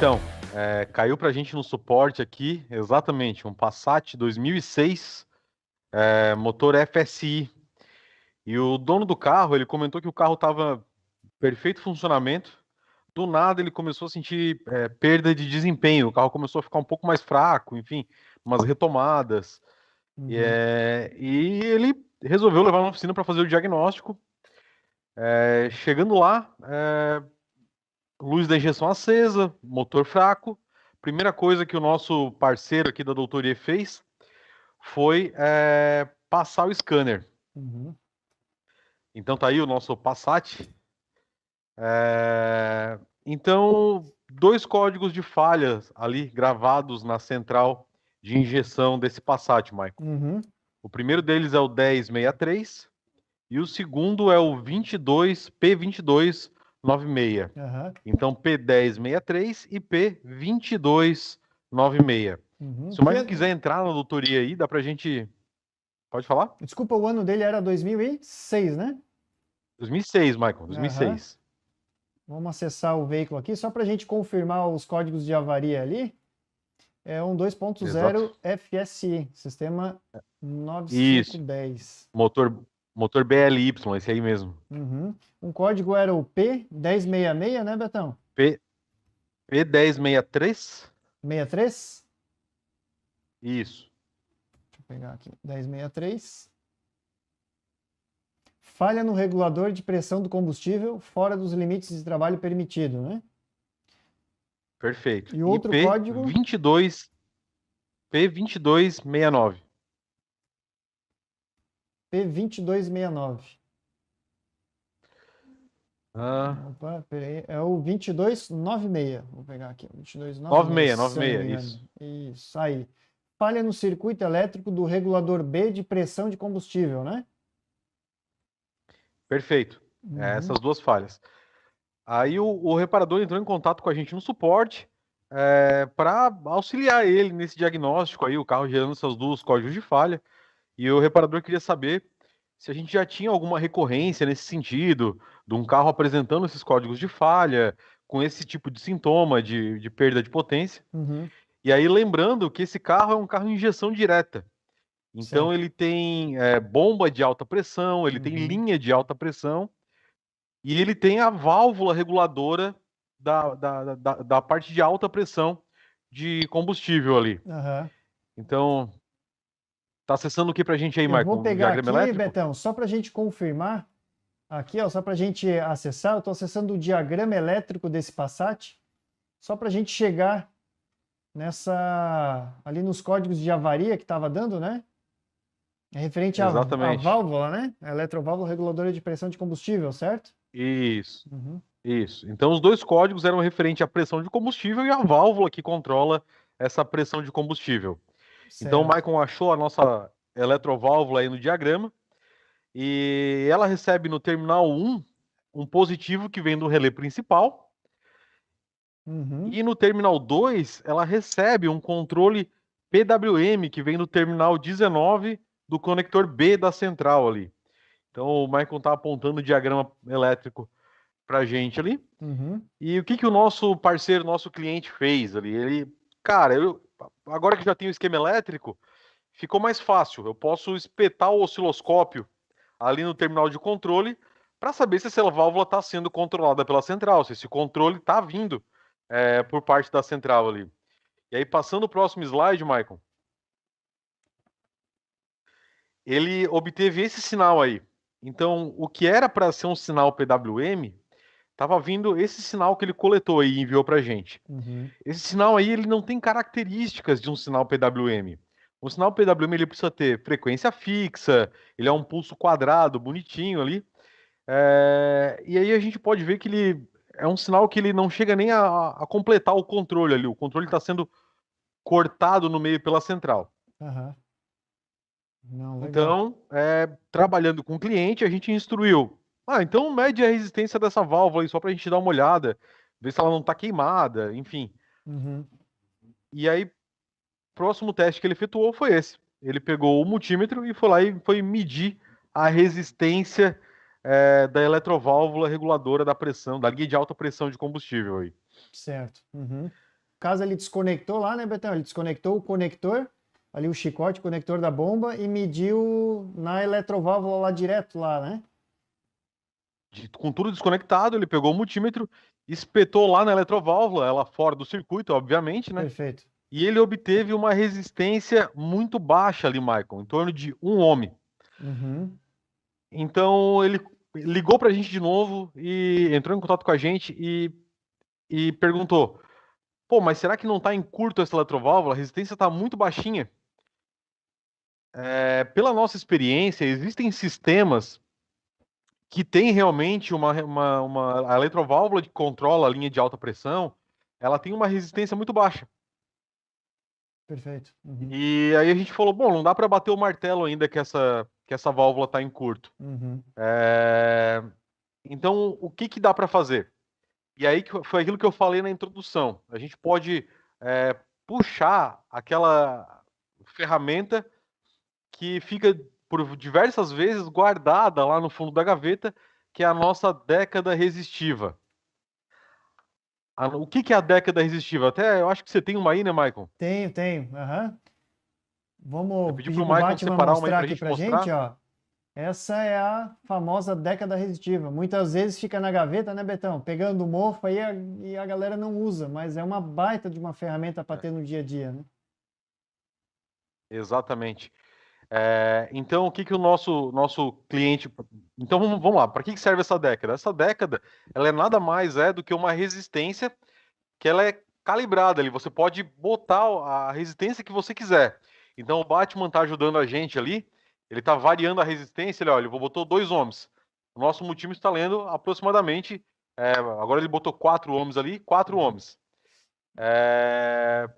Então, caiu pra gente no suporte aqui, exatamente, um Passat 2006, motor FSI. E o dono do carro, ele comentou que o carro estava em perfeito funcionamento. Do nada ele começou a sentir perda de desempenho, o carro começou a ficar um pouco mais fraco, enfim, umas retomadas. Uhum. E ele resolveu levar na oficina para fazer o diagnóstico. Chegando lá, luz da injeção acesa, motor fraco. Primeira coisa que o nosso parceiro aqui da doutoria fez foi passar o scanner. Uhum. Então tá aí o nosso Passat. Então, dois códigos de falhas ali gravados na central de injeção desse Passat, Michael. Uhum. O primeiro deles é o 1063 e o segundo é o P2296. Aham. Então, P1063 e P2296. Uhum. Se o Michael quiser entrar na doutoria aí, dá pra gente. Pode falar? Desculpa, o ano dele era 2006, né? 2006, Michael, Aham. 2006. Vamos acessar o veículo aqui, só para a gente confirmar os códigos de avaria ali. É um Exato. 2.0 FSI, sistema Isso. 9510. Motor BLY, esse aí mesmo. Uhum. Um código era o P1066, né, Betão? P, P1063? 63? Isso. Deixa eu pegar aqui. 1063. Falha no regulador de pressão do combustível fora dos limites de trabalho permitido, né? Perfeito. E E outro código, P2269. P2269. Ah, Opa, peraí. É o 2296. Vou pegar aqui. 2296, 96, se eu não me 96, engano. isso. Isso, aí. Falha no circuito elétrico do regulador B de pressão de combustível, né? Perfeito. Uhum. Essas duas falhas. Aí o reparador entrou em contato com a gente no suporte para auxiliar ele nesse diagnóstico aí, o carro gerando esses dois códigos de falha. E o reparador queria saber se a gente já tinha alguma recorrência nesse sentido, de um carro apresentando esses códigos de falha, com esse tipo de sintoma de perda de potência. Uhum. E aí, lembrando que esse carro é um carro em injeção direta. Então, Certo. ele tem bomba de alta pressão, ele tem Uhum. linha de alta pressão, e ele tem a válvula reguladora da parte de alta pressão de combustível ali. Aham. Então, tá acessando o que pra gente aí, Eu vou Michael? O pegar diagrama aqui, elétrico? Betão, só para a gente confirmar. Aqui, ó, só para a gente acessar, eu estou acessando o diagrama elétrico desse Passat, só para a gente chegar ali nos códigos de avaria que estava dando, né? É referente à Exatamente. válvula, né? A eletroválvula reguladora de pressão de combustível, certo? Isso, Uhum. isso. Então, os dois códigos eram referentes à pressão de combustível e à válvula que controla essa pressão de combustível. Então, o Certo. Maicon achou a nossa eletroválvula aí no diagrama e ela recebe no terminal um positivo que vem do relé principal Uhum. e no terminal 2 ela recebe um controle PWM que vem do terminal 19 do conector B da central ali. Então, o Maicon está apontando o diagrama elétrico para a gente ali. Uhum. E o que que o nosso parceiro, nosso cliente fez ali? Cara, agora que já tenho o esquema elétrico, ficou mais fácil. Eu posso espetar o osciloscópio ali no terminal de controle para saber se essa válvula está sendo controlada pela central, se esse controle está vindo por parte da central ali. E aí, passando o próximo slide, Michael, ele obteve esse sinal aí. Então, o que era para ser um sinal PWM, estava vindo esse sinal que ele coletou e enviou para a gente. Uhum. Esse sinal aí ele não tem características de um sinal PWM. Um sinal PWM ele precisa ter frequência fixa, ele é um pulso quadrado, bonitinho ali. E aí a gente pode ver que ele é um sinal que ele não chega nem a completar o controle ali. O controle está sendo cortado no meio pela central. Aham. Não, legal. Então, trabalhando com o cliente, a gente instruiu. Então mede a resistência dessa válvula aí só para a gente dar uma olhada, ver se ela não está queimada, enfim. Uhum. E aí próximo teste que ele efetuou foi esse. Ele pegou o multímetro e foi lá e foi medir a resistência da eletroválvula reguladora da pressão, da linha de alta pressão de combustível aí. Certo. Uhum. caso, ele desconectou lá, né, Betão? Ele desconectou o conector, ali o chicote, o conector da bomba, e mediu na eletroválvula lá direto lá, né? Com tudo desconectado, ele pegou o multímetro, espetou lá na eletroválvula, ela fora do circuito, obviamente, né? Perfeito. E ele obteve uma resistência muito baixa ali, Michael, em torno de 1 ohm. Uhum. Então ele ligou para a gente de novo e entrou em contato com a gente e perguntou: pô, mas será que não está em curto essa eletroválvula? A resistência está muito baixinha. Pela nossa experiência, existem sistemas que têm realmente a eletroválvula que controla a linha de alta pressão, ela tem uma resistência muito baixa. Perfeito. Uhum. E aí a gente falou, bom, não dá para bater o martelo ainda que essa válvula está em curto. Uhum. Então, o que dá para fazer? E aí foi aquilo que eu falei na introdução. A gente pode puxar aquela ferramenta que fica por diversas vezes guardada lá no fundo da gaveta, que é a nossa década resistiva. O que é a década resistiva? Até eu acho que você tem uma aí, né, Michael? Tenho, tenho. Aham. Eu Vamos pedi pedir pro para o Michael Batman separar uma aí mostrar pra aqui gente para gente, mostrar. ó. Essa é a famosa década resistiva. Muitas vezes fica na gaveta, né, Betão? Pegando mofo aí e a galera não usa, mas é uma baita de uma ferramenta para ter no dia a dia, né? Exatamente. Então, o que o nosso cliente. Então, vamos lá. Para que serve essa década? Essa década, ela é nada mais do que uma resistência que ela é calibrada ali. Você pode botar a resistência que você quiser. Então, o Batman está ajudando a gente ali. Ele está variando a resistência. Ele botou 2 ohms. O nosso multímetro está lendo aproximadamente. Agora ele botou 4 ohms ali, 4 ohms.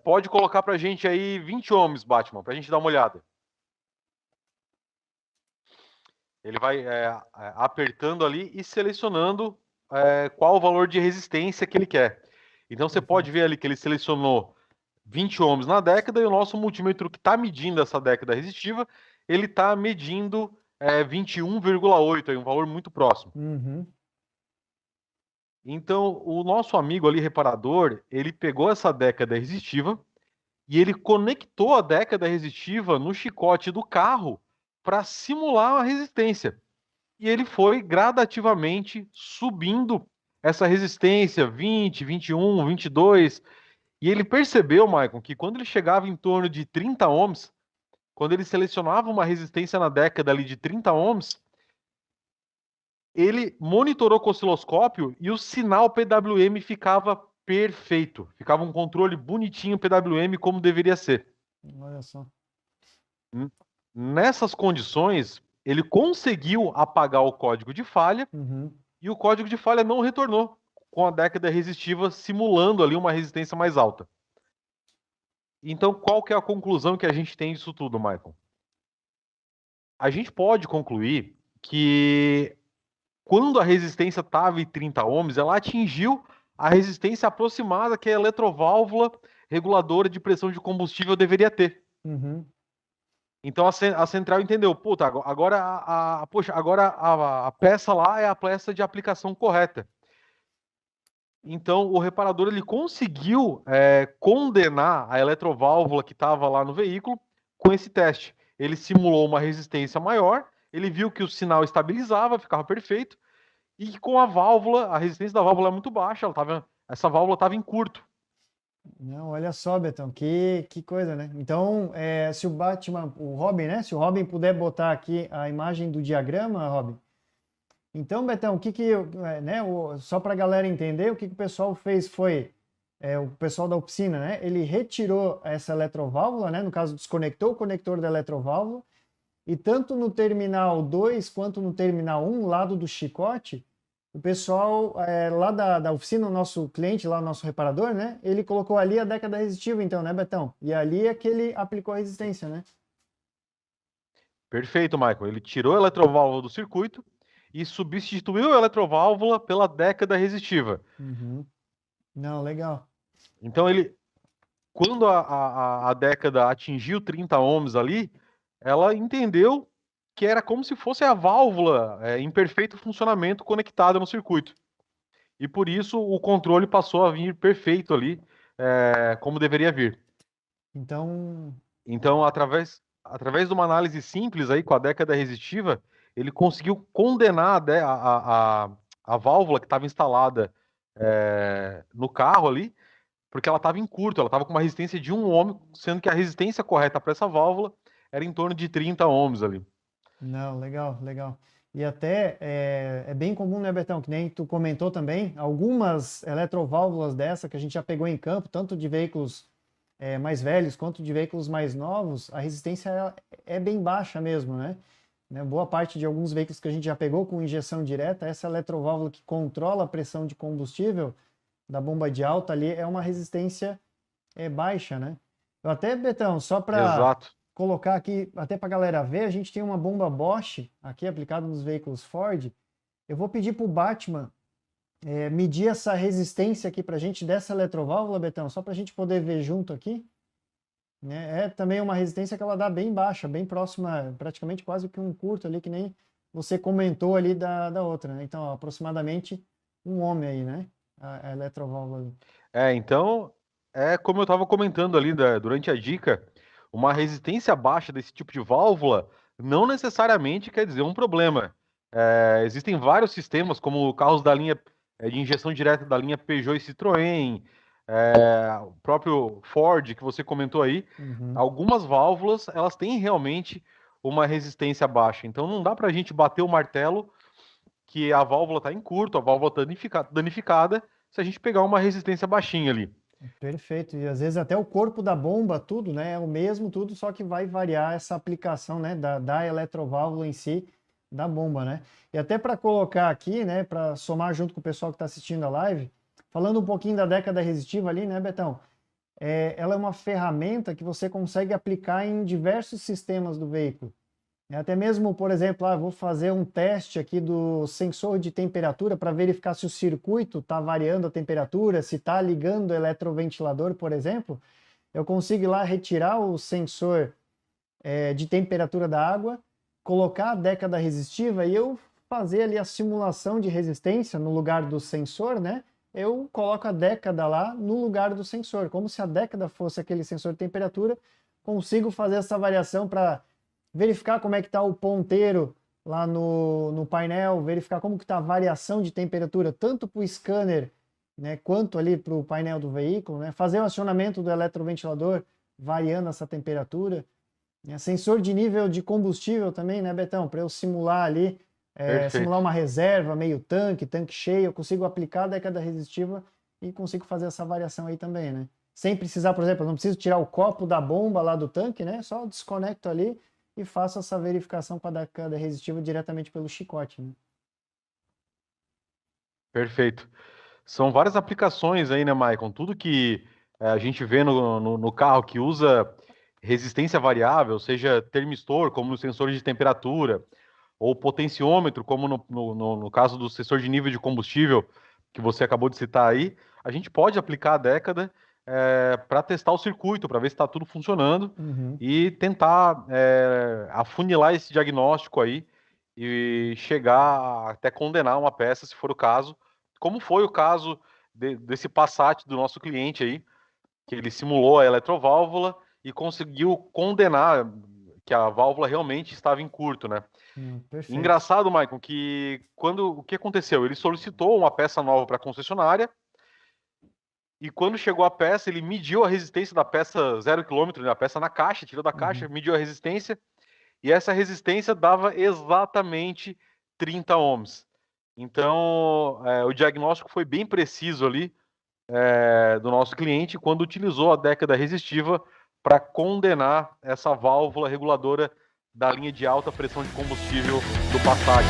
Pode colocar para a gente aí 20 ohms, Batman, para a gente dar uma olhada. Ele vai apertando ali e selecionando qual o valor de resistência que ele quer. Então você pode ver ali que ele selecionou 20 ohms na década e o nosso multímetro que está medindo essa década resistiva, ele está medindo 21,8, um valor muito próximo. Uhum. Então o nosso amigo ali, reparador, ele pegou essa década resistiva e ele conectou a década resistiva no chicote do carro para simular uma resistência. E ele foi gradativamente subindo essa resistência, 20, 21, 22. E ele percebeu, Michael, que quando ele chegava em torno de 30 ohms, quando ele selecionava uma resistência na década ali de 30 ohms, ele monitorou com o osciloscópio e o sinal PWM ficava perfeito. Ficava um controle bonitinho PWM como deveria ser. Olha só. Nessas condições, ele conseguiu apagar o código de falha Uhum. e o código de falha não retornou, com a década resistiva simulando ali uma resistência mais alta. Então, qual que é a conclusão que a gente tem disso tudo, Michael? A gente pode concluir que quando a resistência estava em 30 ohms, ela atingiu a resistência aproximada que a eletroválvula reguladora de pressão de combustível deveria ter. Uhum. Então a central entendeu, puta, agora poxa, agora a peça lá é a peça de aplicação correta. Então o reparador ele conseguiu condenar a eletroválvula que estava lá no veículo com esse teste. Ele simulou uma resistência maior, ele viu que o sinal estabilizava, ficava perfeito, e que com a válvula, a resistência da válvula é muito baixa, essa válvula estava em curto. Não, olha só, Betão, que coisa, né? Então, se o Batman, o Robin, né? Se o Robin puder botar aqui a imagem do diagrama, Robin. Então, Betão, né? Só para a galera entender, o que o pessoal fez foi, o pessoal da oficina, né? Ele retirou essa eletroválvula, né? No caso, desconectou o conector da eletroválvula e tanto no terminal 2 quanto no terminal 1, lado do chicote, o pessoal lá da oficina, o nosso cliente, lá o nosso reparador, né? Ele colocou ali a década resistiva, então, né, Betão? E ali é que ele aplicou a resistência, né? Perfeito, Michael. Ele tirou a eletroválvula do circuito e substituiu a eletroválvula pela década resistiva. Uhum. Não, legal. Então quando a década atingiu 30 ohms ali, ela entendeu que era como se fosse a válvula em perfeito funcionamento conectada no circuito. E por isso o controle passou a vir perfeito ali como deveria vir. Então, Então, através de uma análise simples aí com a década resistiva, ele conseguiu condenar a válvula que estava instalada no carro ali, porque ela estava em curto, ela estava com uma resistência de 1 ohm, sendo que a resistência correta para essa válvula era em torno de 30 ohms ali. não, legal, legal. E até é bem comum, né, Betão, que nem tu comentou também, algumas eletroválvulas dessa que a gente já pegou em campo, tanto de veículos mais velhos quanto de veículos mais novos, a resistência é bem baixa mesmo, né? Boa parte de alguns veículos que a gente já pegou com injeção direta, essa eletroválvula que controla a pressão de combustível da bomba de alta ali é uma resistência baixa, né? Eu até, Betão, só para Exato. colocar aqui, até para a galera ver, a gente tem uma bomba Bosch aqui aplicada nos veículos Ford. Eu vou pedir para o Batman medir essa resistência aqui para a gente dessa eletroválvula, Betão, só para a gente poder ver junto aqui. Né? É também uma resistência que ela dá bem baixa, bem próxima, praticamente quase que um curto ali, que nem você comentou ali da outra, né? Então, ó, aproximadamente 1 ohm aí, né? A eletroválvula ali. Então, como eu estava comentando ali durante a dica, uma resistência baixa desse tipo de válvula não necessariamente quer dizer um problema. Existem vários sistemas, como carros da linha de injeção direta da linha Peugeot e Citroën, o próprio Ford que você comentou aí. Uhum. Algumas válvulas elas têm realmente uma resistência baixa. Então não dá para a gente bater o martelo que a válvula está em curto, a válvula está danificada, se a gente pegar uma resistência baixinha ali. Perfeito. E às vezes até o corpo da bomba, tudo, né? É o mesmo, tudo, só que vai variar essa aplicação, né? Da eletroválvula em si, da bomba, né? E até para colocar aqui, né? Para somar junto com o pessoal que está assistindo a live, falando um pouquinho da década resistiva ali, né, Betão? Ela é uma ferramenta que você consegue aplicar em diversos sistemas do veículo. Até mesmo, por exemplo, vou fazer um teste aqui do sensor de temperatura para verificar se o circuito está variando a temperatura, se está ligando o eletroventilador, por exemplo. Eu consigo ir lá retirar o sensor de temperatura da água, colocar a década resistiva e eu fazer ali a simulação de resistência no lugar do sensor, né? Eu coloco a década lá no lugar do sensor, como se a década fosse aquele sensor de temperatura, consigo fazer essa variação para verificar como é que está o ponteiro lá no painel, verificar como que está a variação de temperatura, tanto para o scanner, né, quanto ali para o painel do veículo, né, fazer o acionamento do eletroventilador, variando essa temperatura. Sensor de nível de combustível também, né, Betão? Para eu simular ali, simular uma reserva, meio tanque, tanque cheio, eu consigo aplicar a década resistiva e consigo fazer essa variação aí também, né? Sem precisar, por exemplo, eu não preciso tirar o copo da bomba lá do tanque, né? Só desconecto ali e faço essa verificação com a década resistiva diretamente pelo chicote, né? Perfeito. São várias aplicações aí, né, Maicon? Tudo que a gente vê no carro que usa resistência variável, seja termistor, como no sensor de temperatura, ou potenciômetro, como no caso do sensor de nível de combustível, que você acabou de citar aí, a gente pode aplicar a década para testar o circuito, para ver se está tudo funcionando Uhum. e tentar afunilar esse diagnóstico aí e chegar a até condenar uma peça, se for o caso, como foi o caso desse Passat do nosso cliente aí, que ele simulou a eletroválvula e conseguiu condenar que a válvula realmente estava em curto, né? Perfeito. Engraçado, Maicon, que o que aconteceu? Ele solicitou uma peça nova para a concessionária e quando chegou a peça, ele mediu a resistência da peça 0 km, né? A peça na caixa, tirou da caixa, Uhum. mediu a resistência e essa resistência dava exatamente 30 ohms. Então, o diagnóstico foi bem preciso ali do nosso cliente quando utilizou a década resistiva para condenar essa válvula reguladora da linha de alta pressão de combustível do Passat.